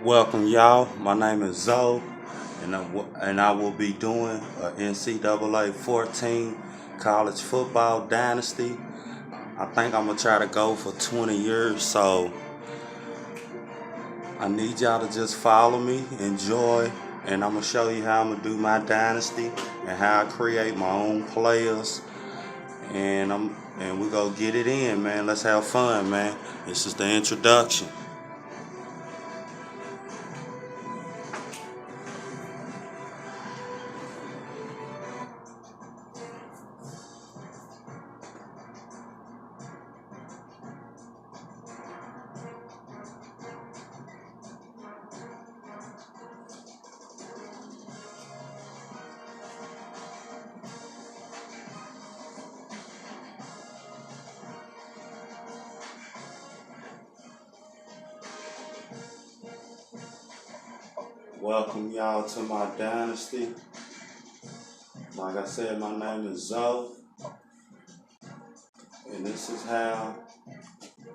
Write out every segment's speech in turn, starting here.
Welcome, y'all. My name is Zoe, and I will be doing a NCAA 14 college football dynasty. I think I'm gonna try to go for 20 years, so I need y'all to just follow me, enjoy, and I'm gonna show you how I'm gonna do my dynasty and how I create my own players. And we go get it in, man. Let's have fun, man. This is the introduction. Welcome y'all to my dynasty. Like I said, my name is Zoe, and this is how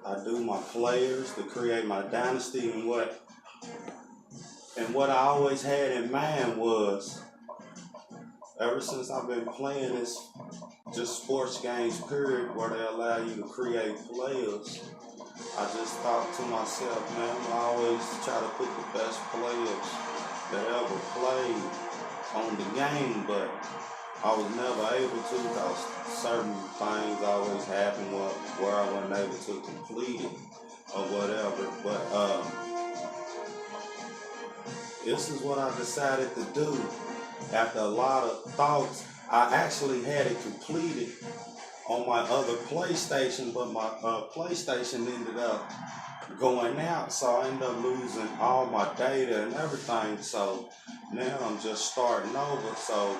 I do my players to create my dynasty. And what I always had in mind was, ever since I've been playing this just sports games period where they allow you to create players, I just thought to myself, man, I always try to put the best players that ever played on the game, but I was never able to because certain things always happen where I wasn't able to complete it or whatever. But this is what I decided to do. After a lot of thoughts, I actually had it completed on my other PlayStation, but my PlayStation ended up going out, so I ended up losing all my data and everything. So now I'm just starting over. So,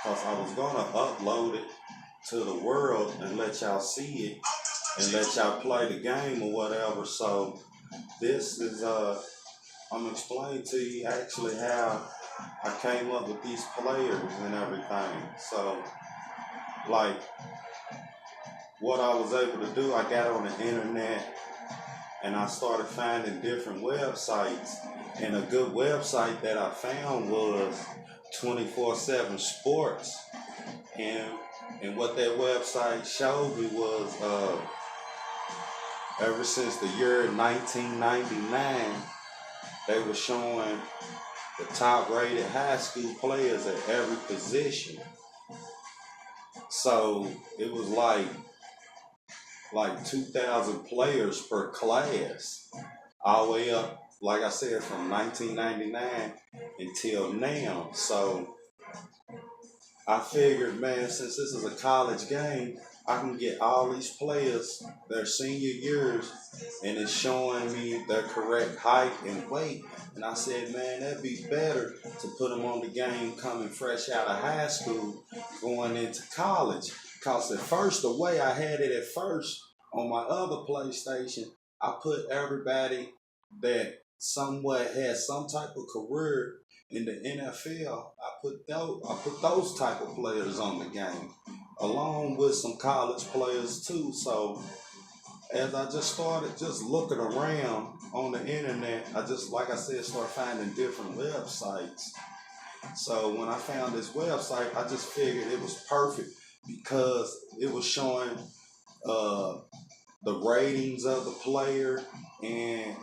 because I was gonna upload it to the world and let y'all see it and let y'all play the game or whatever. So this is I'm explaining to you actually how I came up with these players and everything. So, like, what I was able to do, I got on the internet and I started finding different websites. And a good website that I found was 24/7 Sports. And what that website showed me was ever since the year 1999, they were showing the top rated high school players at every position. So it was like 2,000 players per class, all the way up, like I said, from 1999 until now. So I figured, man, since this is a college game, I can get all these players their senior years and it's showing me their correct height and weight. And I said, man, that'd be better to put them on the game coming fresh out of high school, going into college. Because at first, the way I had it at first on my other PlayStation, I put everybody that somewhat had some type of career in the NFL. I put those type of players on the game, along with some college players too. So as I just started just looking around on the internet, I just, like I said, started finding different websites. So when I found this website, I just figured it was perfect because it was showing uh, the ratings of the player, and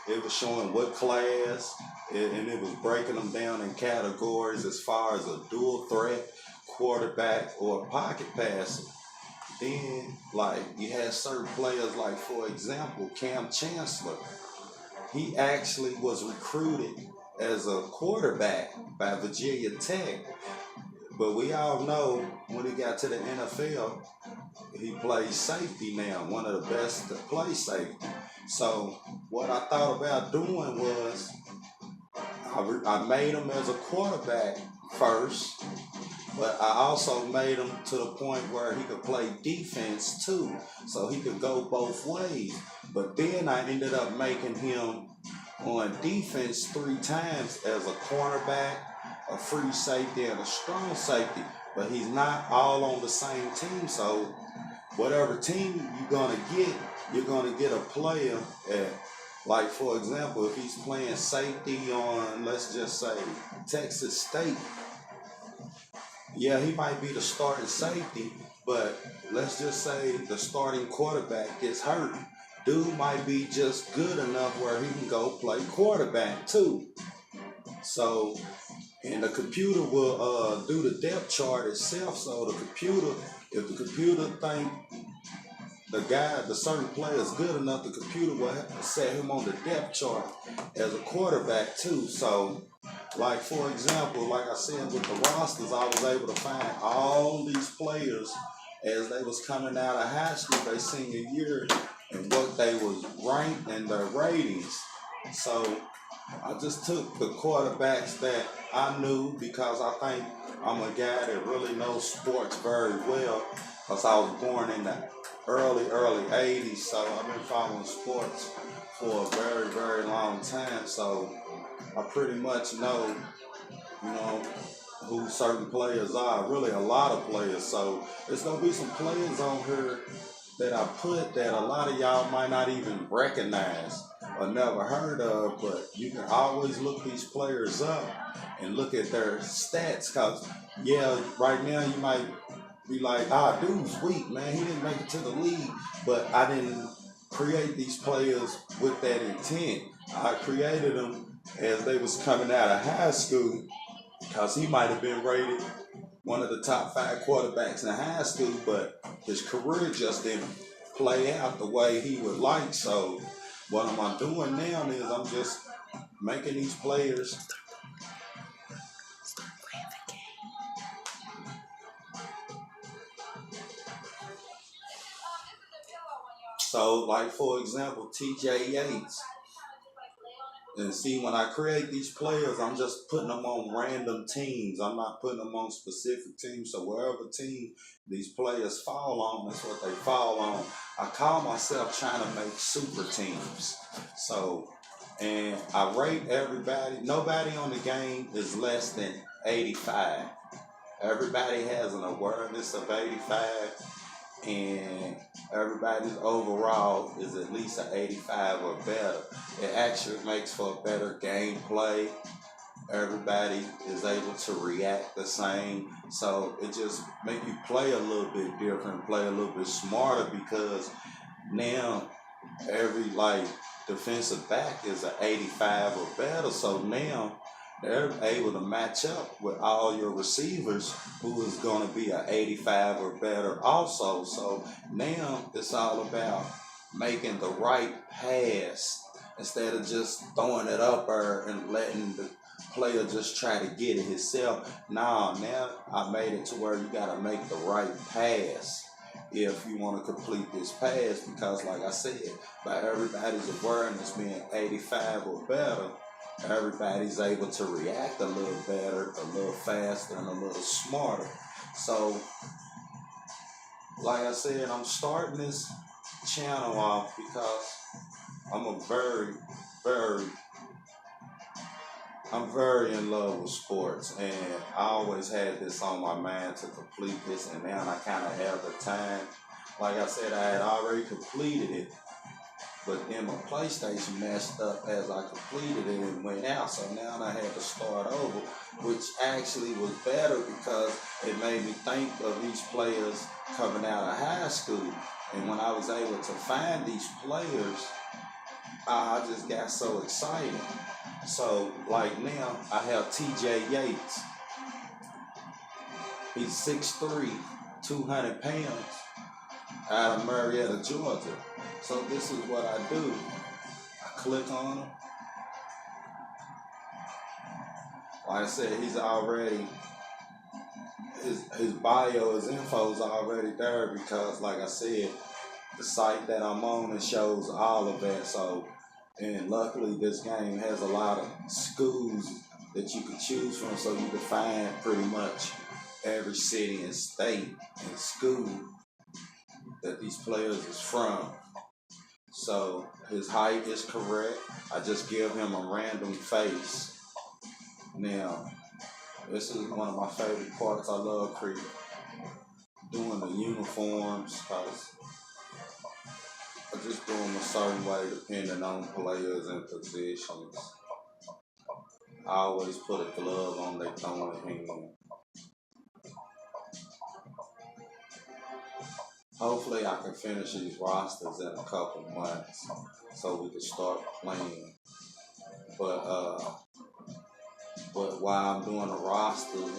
it was showing what class, and it was breaking them down in categories as far as a dual threat quarterback or a pocket passer. Then, like, you had certain players, like, for example, Cam Chancellor. He actually was recruited as a quarterback by Virginia Tech. But we all know when he got to the NFL, he plays safety now, one of the best to play safety. So what I thought about doing was I made him as a quarterback first, but I also made him to the point where he could play defense too, so he could go both ways. But then I ended up making him on defense 3 times as a cornerback, a free safety, and a strong safety. But he's not all on the same team, so whatever team you're gonna get a player at Like for example, if he's playing safety on, let's just say, Texas State, yeah, he might be the starting safety, but let's just say the starting quarterback gets hurt. Dude might be just good enough where he can go play quarterback too. So, and the computer will do the depth chart itself. So the computer, if the computer think the certain player is good enough, the computer will set him on the depth chart as a quarterback too. So, like for example, like I said with the rosters, I was able to find all these players as they was coming out of high school, their senior year, and what they was ranked and their ratings. So I just took the quarterbacks that I knew because I think I'm a guy that really knows sports very well because I was born in the early 80s. So I've been following sports for a very, very long time. So I pretty much know, you know, who certain players are, really a lot of players. So there's going to be some players on here that I put that a lot of y'all might not even recognize or never heard of, but you can always look these players up and look at their stats because, yeah, right now you might be like, dude's weak, man. He didn't make it to the league, but I didn't create these players with that intent. I created them as they was coming out of high school because he might have been rated one of the top 5 quarterbacks in high school, but his career just didn't play out the way he would like. So what am I doing now is I'm just making these players so like for example TJ Yates. And see, when I create these players, I'm just putting them on random teams. I'm not putting them on specific teams. So wherever team these players fall on, that's what they fall on. I call myself trying to make super teams. So, and I rate everybody. Nobody on the game is less than 85. Everybody has an awareness of 85. And everybody's overall is at least an 85 or better. It actually makes for a better gameplay. Everybody is able to react the same. So it just make you play a little bit different, play a little bit smarter because now every defensive back is an 85 or better. So now they're able to match up with all your receivers who is going to be an 85 or better also. So now it's all about making the right pass instead of just throwing it up there and letting the player just try to get it himself. Now I made it to where you got to make the right pass if you want to complete this pass because like I said, by everybody's awareness being 85 or better, everybody's able to react a little better, a little faster, and a little smarter. So, like I said, I'm starting this channel off because I'm very in love with sports, and I always had this on my mind to complete this, and now I kind of have the time. Like I said, I had already completed it, but then my PlayStation messed up as I completed it and went out. So now I had to start over, which actually was better because it made me think of these players coming out of high school. And when I was able to find these players, I just got so excited. So like now I have TJ Yates. He's 6'3", 200 pounds, out of Marietta, Georgia. So this is what I do. I click on him. Like I said, he's already, his bio, his info is already there because like I said, the site that I'm on, it shows all of that. So, and luckily this game has a lot of schools that you can choose from, so you can find pretty much every city and state and school that these players is from. So his height is correct. I just give him a random face. Now, this is one of my favorite parts. I love doing the uniforms because just do them a certain way depending on players and positions. I always put a glove on their throwing hand. Hopefully I can finish these rosters in a couple months so we can start playing. But while I'm doing the roster,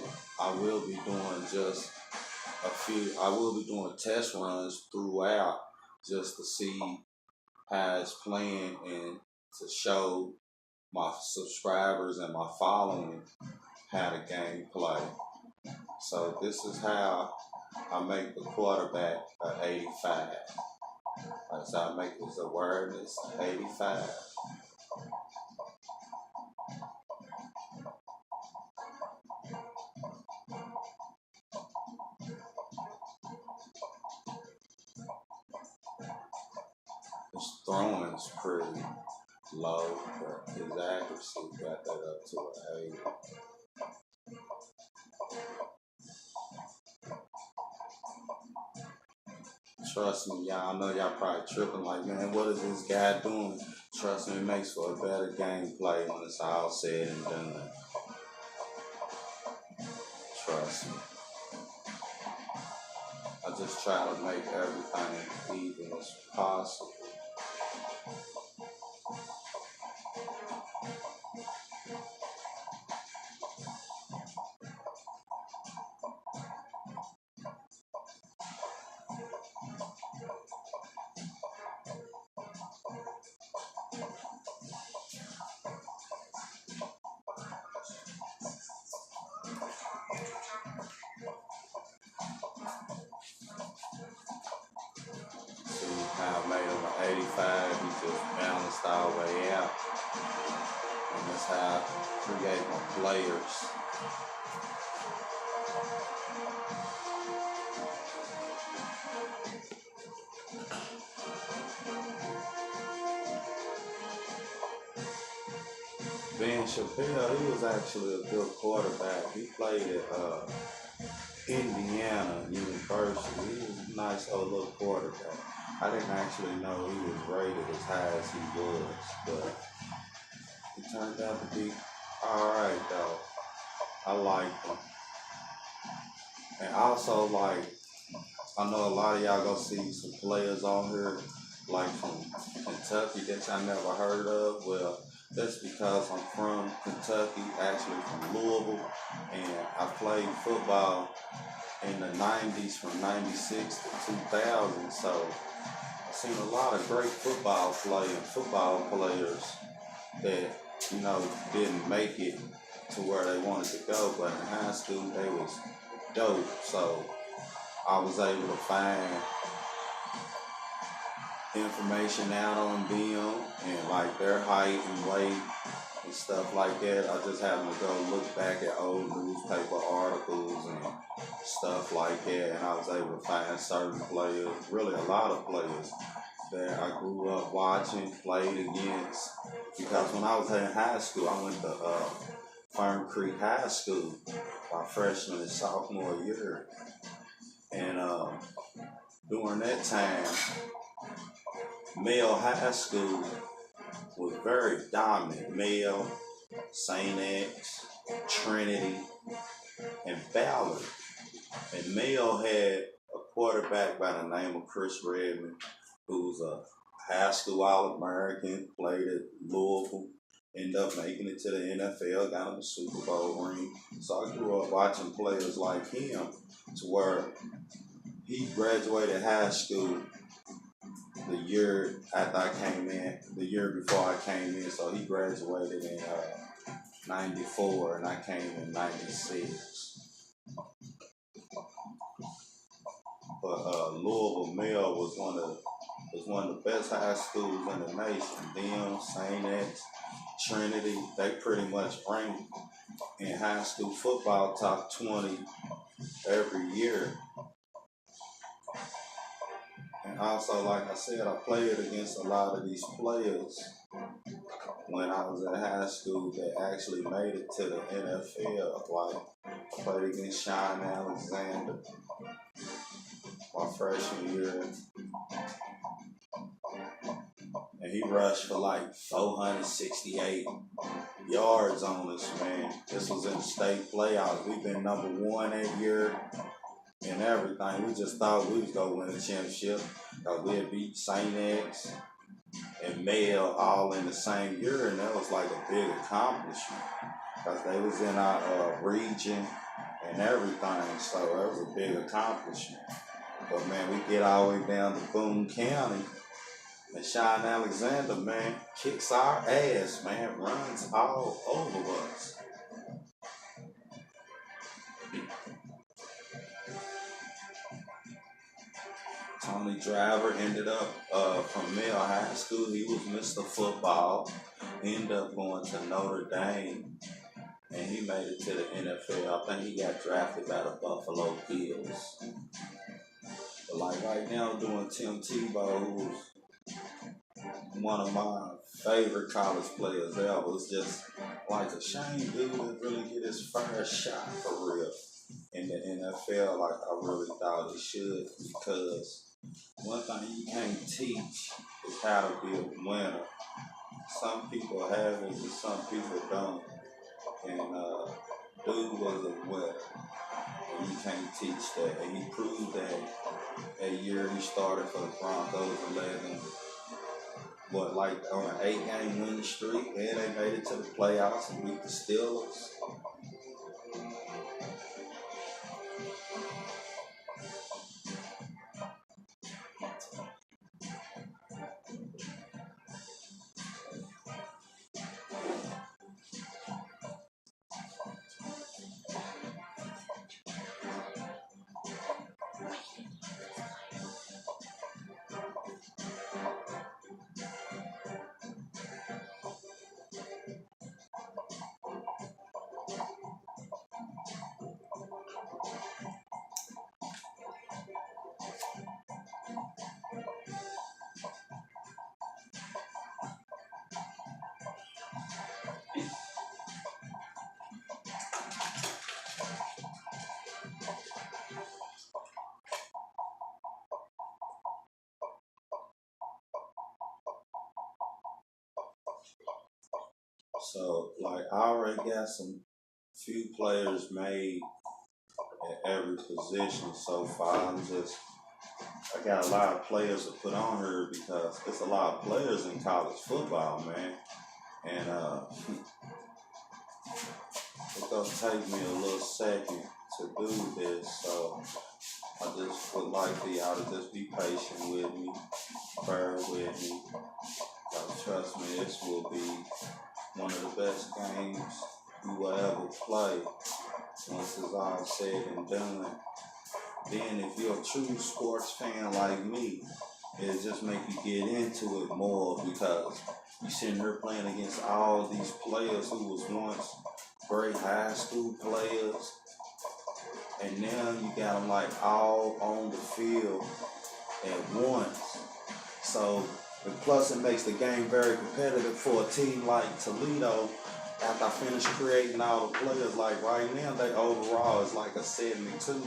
I will be doing just I will be doing test runs throughout just to see how it's playing and to show my subscribers and my following how the game play. So this is how I make the quarterback a 85. That's how I make his awareness 85. His throwing's pretty low, but his accuracy got that up to an 80. Trust me, y'all, I know y'all probably tripping like, man, what is this guy doing? Trust me, it makes for a better gameplay when it's all said and done. Trust me. I just try to make everything even as possible. See how I made him an 85, he just balanced all the way out. And that's how I create my players. Ben Chappelle, he was actually a good quarterback. He played at Indiana University. He was a nice old little quarterback. I didn't actually know he was rated as high as he was, but he turned out to be alright though. I liked him. And also, like, I know a lot of y'all gonna see some players on here, like from Kentucky that y'all never heard of. Well, that's because I'm from Kentucky, actually from Louisville, and I played football in the 90s from 96 to 2000. So I've seen a lot of great football players that, you know, didn't make it to where they wanted to go, but in high school they was dope. So I was able to find information out on them and like their height and weight and stuff like that. I just happened to go look back at old newspaper articles and stuff like that, and I was able to find certain players, really a lot of players that I grew up watching, played against. Because when I was in high school, I went to Fern Creek High School my freshman and sophomore year, and during that time, male high school was very dominant. Male, St. X, Trinity, and Ballard. And Male had a quarterback by the name of Chris Redman, who's a high school All-American, played at Louisville, ended up making it to the NFL, got him a Super Bowl ring. So I grew up watching players like him to where he graduated high school the year after I came in, the year before I came in. So he graduated in 94 and I came in 96. But Louisville Male was one of the best high schools in the nation. Them, St. X, Trinity, they pretty much ranked in high school football top 20 every year. And also, like I said, I played against a lot of these players when I was in high school that actually made it to the NFL. Like, I played against Sean Alexander my freshman year. and he rushed for like 468 yards on us, man. This was in the state playoffs. We've been number one that year and everything. We just thought we was gonna win the championship because we had beat St. X and Mail all in the same year, and that was like a big accomplishment because they was in our region and everything, so that was a big accomplishment. But man, we get all the way down to Boone County, and Sean Alexander, man, kicks our ass, man, runs all over us. Tony Driver ended up from Male High School. He was Mr. Football. He ended up going to Notre Dame, and he made it to the NFL. I think he got drafted by the Buffalo Bills. But like right now, I'm doing Tim Tebow, who's one of my favorite college players ever. It's just like a shame dude didn't really get his first shot for real in the NFL like I really thought he should, because one thing you can't teach is how to be a winner. Some people have it, and some people don't. And dude was a winner, and you can't teach that. And he proved that year he started for the Broncos, 11, like on an 8-game winning streak, and they made it to the playoffs and beat the Steelers. So, like, I already got some few players made at every position so far. I got a lot of players to put on here because there's a lot of players in college football, man. And it's gonna take me a little second to do this, so I just would like for y'all to just be patient with me, bear with me. Trust me, this will be one of the best games you will ever play once it's all said and done. Then if you're a true sports fan like me, it'll just make you get into it more because you're sitting here playing against all these players who was once great high school players, and now you got them like all on the field at once. So, and plus it makes the game very competitive for a team like Toledo. After I finish creating all the players, like right now, they overall is like a 72.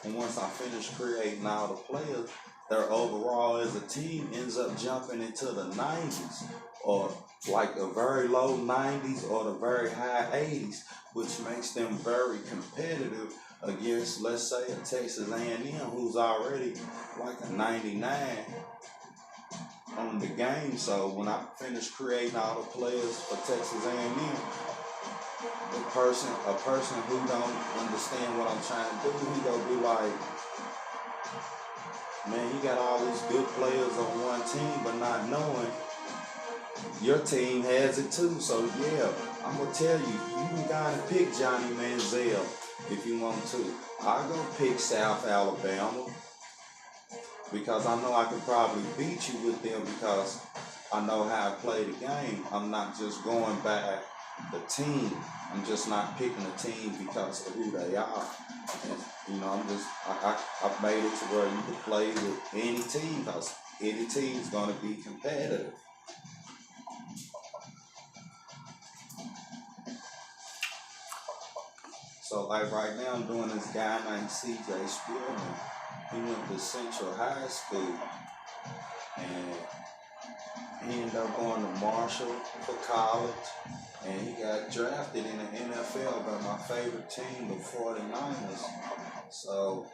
And once I finish creating all the players, their overall as a team ends up jumping into the 90s, or like a very low 90s or the very high 80s, which makes them very competitive against, let's say, a Texas A&M who's already like a 99 on the game. So when I finish creating all the players for Texas A&M, a person who don't understand what I'm trying to do, he gonna be like, man, you got all these good players on one team, but not knowing your team has it too. So yeah, I'm gonna tell you, you can go and pick Johnny Manziel if you want to. I'll go pick South Alabama because I know I can probably beat you with them because I know how I play the game. I'm not just going by the team. I'm just not picking a team because of who they are. And, I've made it to where you can play with any team because any team is going to be competitive. So like right now I'm doing this guy named CJ Spearman. He went to Central High School and He ended up going to Marshall for college, and he got drafted in the NFL by my favorite team, the 49ers. So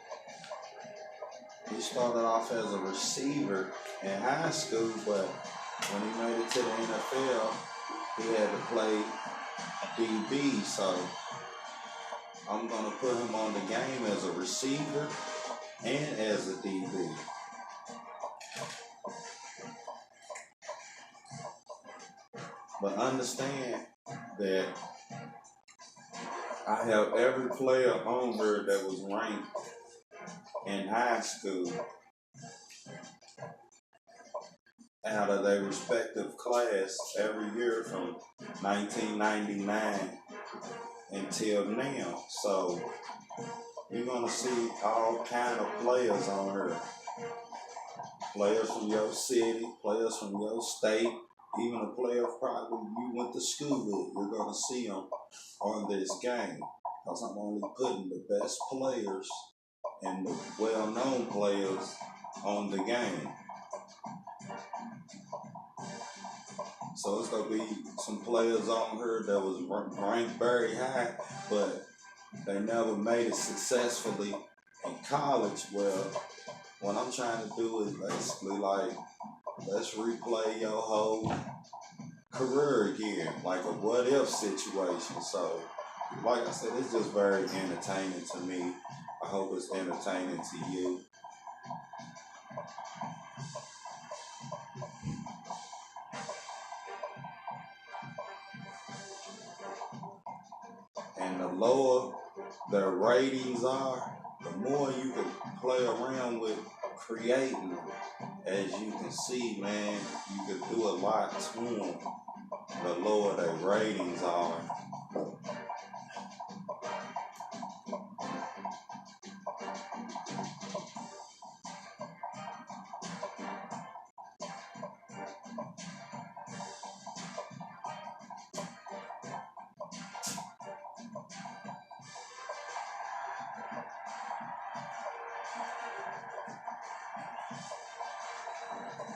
he started off as a receiver in high school, but when he made it to the NFL, he had to play DB. So I'm going to put him on the game as a receiver and as a DB. But understand that I have every player on here that was ranked in high school out of their respective class every year from 1999 until now. So you're gonna see all kind of players on here. Players from your city, players from your state, even a player probably you went to school with. You're gonna see them on this game. Because I'm only putting the best players and the well-known players on the game. So it's gonna be some players on here that was ranked very high, but they never made it successfully in college. Well, what I'm trying to do is basically like, let's replay your whole career again, like a what if situation. So, like I said, it's just very entertaining to me. I hope it's entertaining to you. And the lower the ratings are, the more you can play around with creating them. As you can see, man, you can do a lot to them. The lower the ratings are.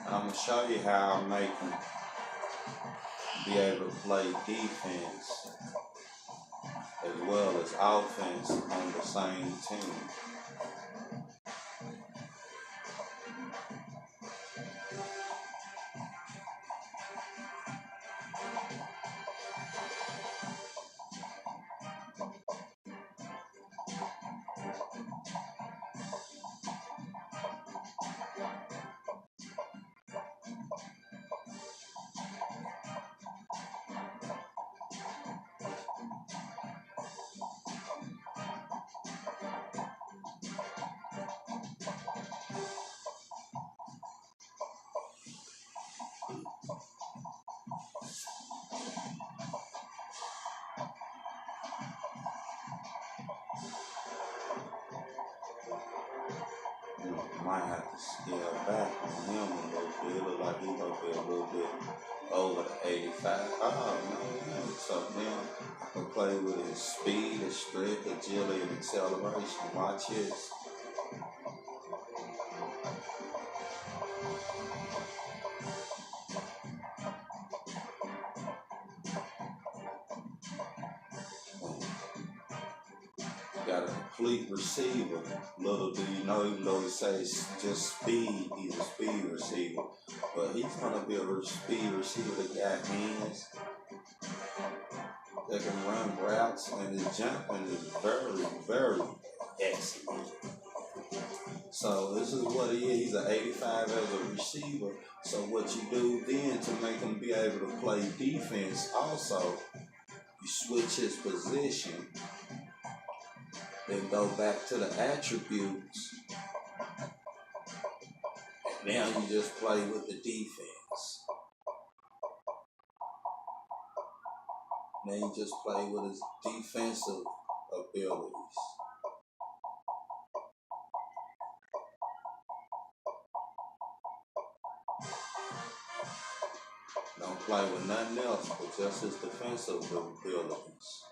And I'm going to show you how I make them be able to play defense as well as offense on the same team. Might have to scale back on him a little bit. It look like he's gonna be a little bit over the 85. Oh man, so now I can play with his speed, his strength, agility, and acceleration. Watch his. Got a complete receiver. Little do you know, even though he says just speed, he's a speed receiver. But he's gonna be a speed receiver that got hands, that can run routes, and his jumping is very, very excellent. So this is what he is. He's an 85 as a receiver. So what you do then to make him be able to play defense also, you switch his position. Then go back to the attributes. And now you just play with the defense. Now you just play with his defensive abilities. Don't play with nothing else but just his defensive abilities.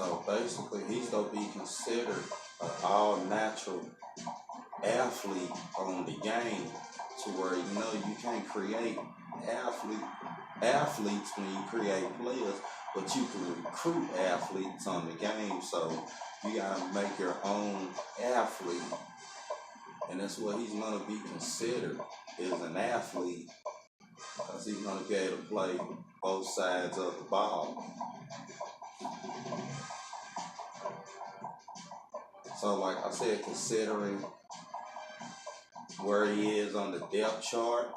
So basically, he's gonna be considered an all-natural athlete on the game, to where you can't create athletes when you create players, but you can recruit athletes on the game. So you gotta make your own athlete, and that's what he's gonna be considered, is an athlete, because he's gonna be able to play both sides of the ball. So like I said, considering where he is on the depth chart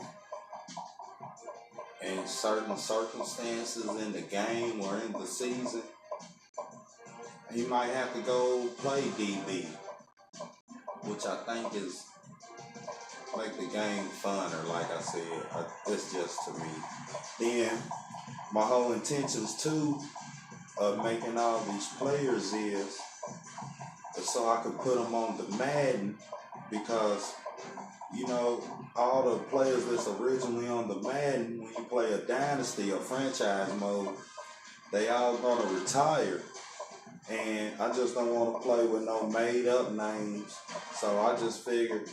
and certain circumstances in the game or in the season, he might have to go play DB, which I think is make the game funner. Like I said, it's just to me. Then my whole intentions too of making all these players is so I could put them on the Madden, because all the players that's originally on the Madden, when you play a dynasty or franchise mode, they all gonna retire. And I just don't want to play with no made up names. So I just figured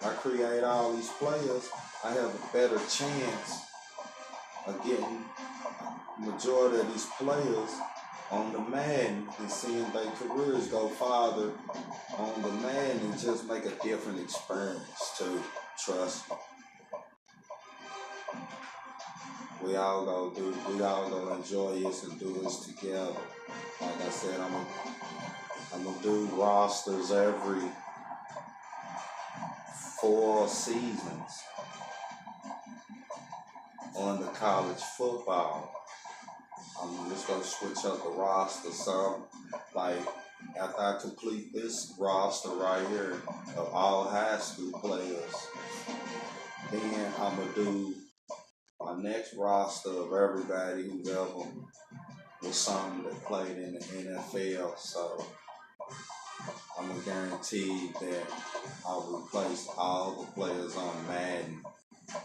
I create all these players, I have a better chance of getting majority of these players on the Madden and seeing their careers go farther on the Madden, and just make a different experience too. Trust me. We all gonna enjoy this and do this together. Like I said, I'm gonna do rosters every 4 seasons on the college football. I'm just gonna switch up the roster some. Like after I complete this roster right here of all high school players, then I'm gonna do my next roster of everybody who's ever was something that played in the NFL. So I'm gonna guarantee that I'll replace all the players on Madden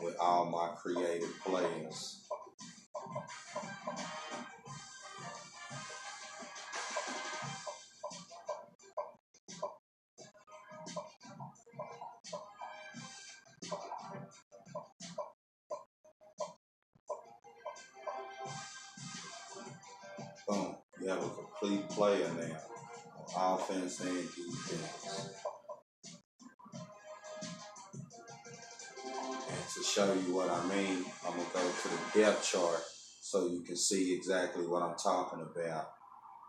with all my creative players. Boom, you have a complete player now, offense and defense. And to show you what I mean, I'm gonna go to the depth chart so you can see exactly what I'm talking about.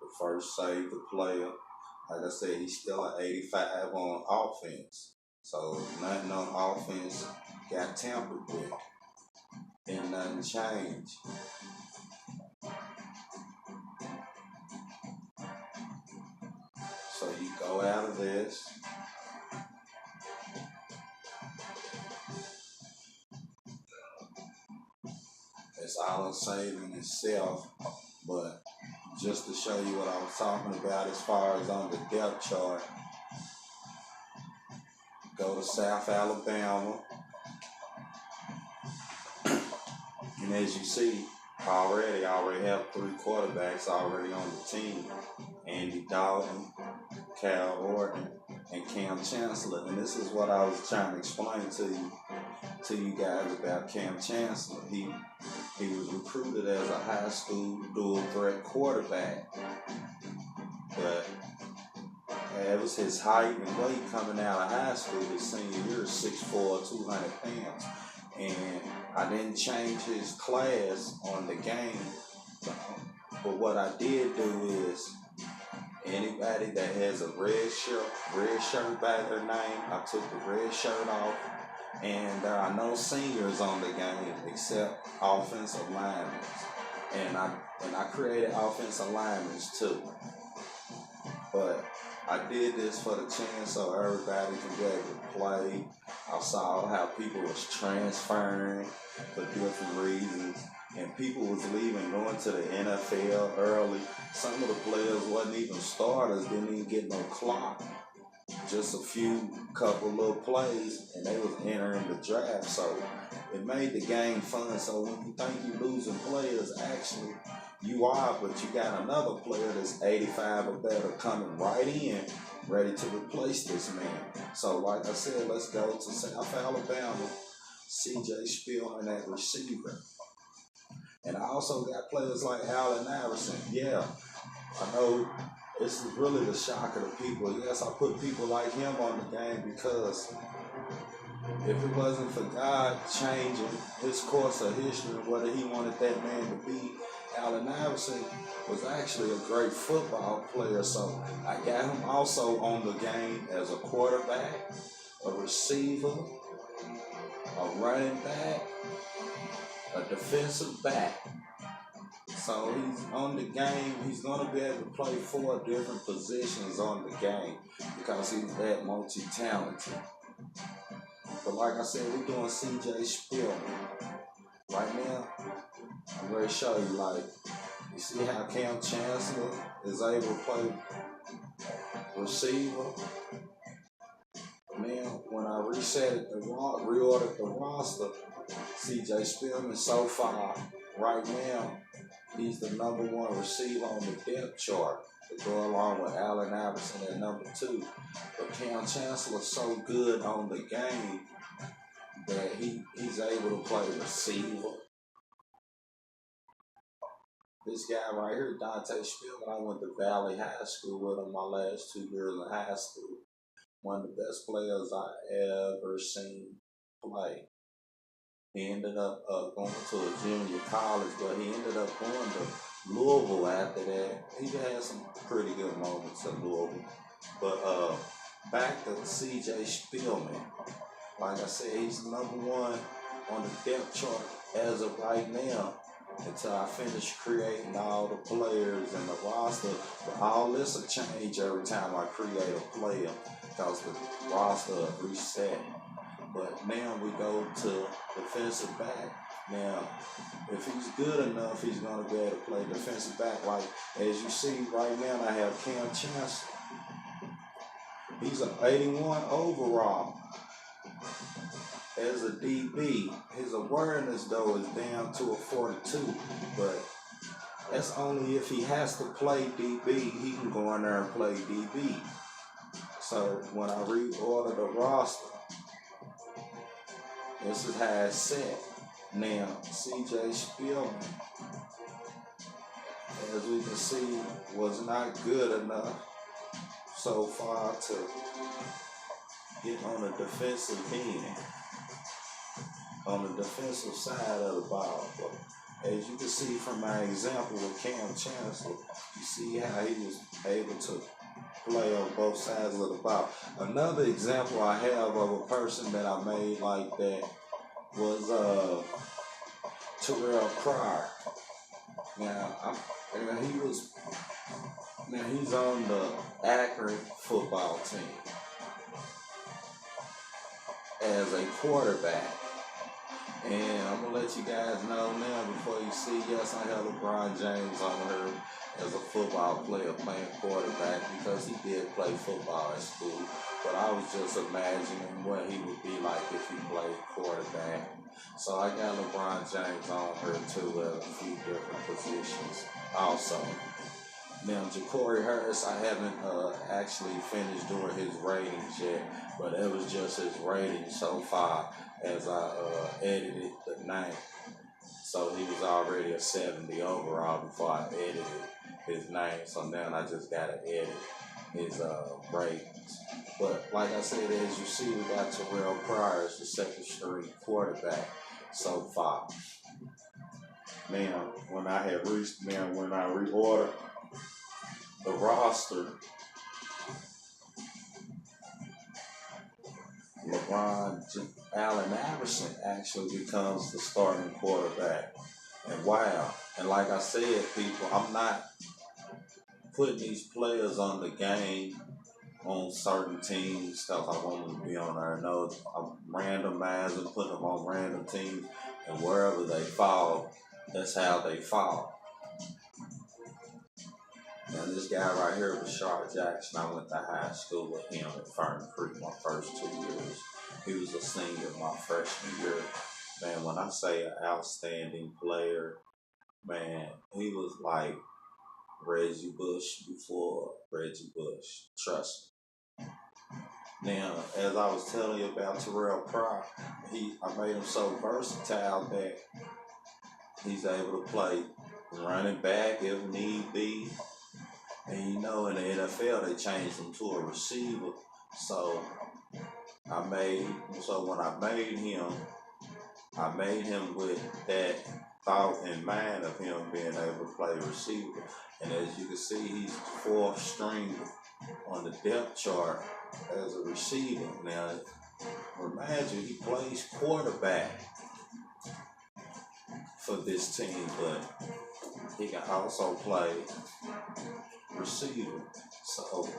The first save the player, like I said, he's still an 85 on offense. So nothing on offense got tampered with, and nothing changed. So you go out of this. It's all saving itself, but just to show you what I was talking about as far as on the depth chart, go to South Alabama, and as you see, I already have 3 quarterbacks already on the team: Andy Dalton, Cal Orton, and Cam Chancellor. And this is what I was trying to explain to you guys about Cam Chancellor. He was recruited as a high school dual threat quarterback, but it was his height and weight coming out of high school his senior year, 6'4", 200 pounds. And I didn't change his class on the game, but what I did do is, anybody that has a red shirt by their name, I took the red shirt off, and there are no seniors on the game except offensive linemen. And I created offensive linemen too. But I did this for the chance so everybody can be able to play. I saw how people was transferring for different reasons, and people was leaving, going to the NFL early. Some of the players wasn't even starters, didn't even get no clock. Just a couple little plays, and they was entering the draft. So it made the game fun. So when you think you're losing players, actually you are, but you got another player that's 85 or better coming right in, ready to replace this man. So, like I said, let's go to South Alabama, C.J. Spielman at receiver. And I also got players like Allen Iverson. Yeah, I know this is really the shock of the people. Yes, I put people like him on the game because if it wasn't for God changing his course of history and whether he wanted that man to be, Allen Iverson was actually a great football player. So I got him also on the game as a quarterback, a receiver, a running back, a defensive back. So he's on the game. He's going to be able to play 4 different positions on the game because he's that multi-talented. But like I said, we're doing C.J. Spielman. Right now, I'm ready to show you, like, you see how Cam Chancellor is able to play receiver. Now, when I reordered the roster, C.J. Spielman so far, right now, he's the #1 receiver on the depth chart to go along with Allen Iverson at #2. But Cam Chancellor's so good on the game that he's able to play receiver. This guy right here, Dante Spielman, I went to Valley High School with him my last 2 years in high school. One of the best players I ever seen play. He ended up going to a junior college, but he ended up going to Louisville after that. He had some pretty good moments at Louisville. But back to C.J. Spielman. Like I said, he's #1 on the depth chart as of right now until I finish creating all the players and the roster. But all this will change every time I create a player because the roster will reset. But now we go to defensive back. Now, if he's good enough, he's going to be able to play defensive back. Like, as you see right now, I have Cam Chancellor. He's an 81 overall as a DB. His awareness, though, is down to a 42. But that's only if he has to play DB, he can go in there and play DB. So when I reorder the roster, this is how it's set. Now, C.J. Spielman, as we can see, was not good enough so far to get on the defensive end, on the defensive side of the ball. But as you can see from my example with Cam Chancellor, you see how he was able to play on both sides of the ball. Another example I have of a person that I made like that was Terrell Pryor. Now, he's on the Akron football team as a quarterback. And I'm going to let you guys know now before you see, yes, I have LeBron James on her as a football player playing quarterback because he did play football at school. But I was just imagining what he would be like if he played quarterback. So I got LeBron James on her too at a few different positions also. Now, Ja'Cory Harris, I haven't actually finished doing his ratings yet, but it was just his rating so far as I edited the night. So he was already a 70 overall before I edited his name. So now I just got to edit his ratings. But like I said, as you see, we got Terrell Pryor as the second string quarterback so far. Now, when I reordered the roster, Allen Iverson actually becomes the starting quarterback. And wow. And like I said, people, I'm not putting these players on the game on certain teams because I want them to be on there. No, I'm randomizing, putting them on random teams, and wherever they fall, that's how they fall. Now, this guy right here was Sharp Jackson. I went to high school with him at Fern Creek my first 2 years. He was a senior my freshman year. Man, when I say an outstanding player, Man, he was like Reggie Bush before Reggie Bush. Trust me. Now, as I was telling you about Terrell Pryor, I made him so versatile that he's able to play running back if need be. And you know, in the NFL, they changed him to a receiver. So I made so when I made him with that thought in mind of him being able to play receiver. And as you can see, he's fourth string on the depth chart as a receiver. Now, remind you, he plays quarterback for this team, but he can also play receiver. So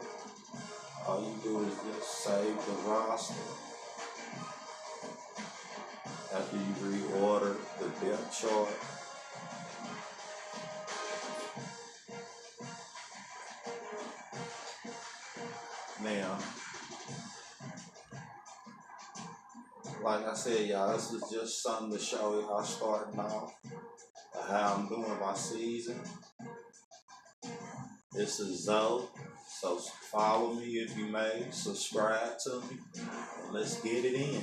all you do is just save the roster after you reorder the depth chart. Now, like I said, y'all, this is just something to show you how I'm starting off, how I'm doing my season. This is Zoe, so follow me if you may, subscribe to me, and let's get it in.